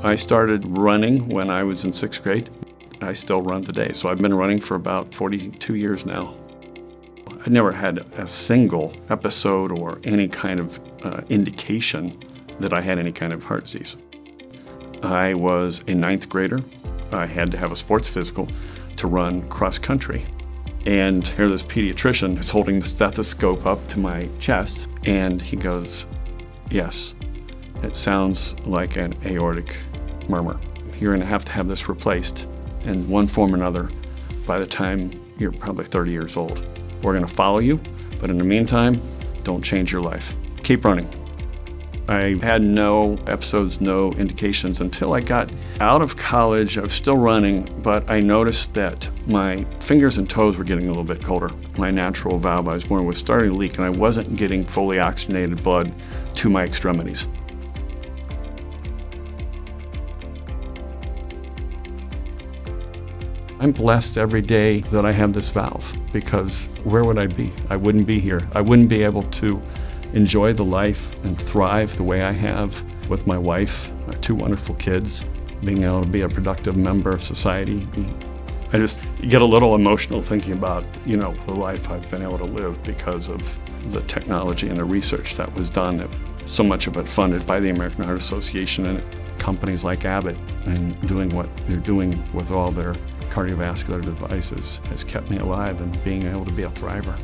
I started running when I was in 6th grade. I still run today, so I've been running for about 42 years now. I never had a single episode or any kind of indication that I had any kind of heart disease. I was a 9th grader. I had to have a sports physical to run cross country. And here this pediatrician is holding the stethoscope up to my chest, and he goes, "Yes, it sounds like an aortic murmur. You're going to have this replaced in one form or another by the time you're probably 30 years old. We're going to follow you, but in the meantime, don't change your life. Keep running." I had no episodes, no indications until I got out of college. I was still running, but I noticed that my fingers and toes were getting a little bit colder. My natural valve I was born was starting to leak, and I wasn't getting fully oxygenated blood to my extremities. I'm blessed every day that I have this valve, because where would I be? I wouldn't be here. I wouldn't be able to enjoy the life and thrive the way I have with my wife, my 2 wonderful kids, being able to be a productive member of society. I just get a little emotional thinking about, the life I've been able to live because of the technology and the research that was done. So much of it funded by the American Heart Association and companies like Abbott, and doing what they're doing with all their cardiovascular devices has kept me alive and being able to be a thriver.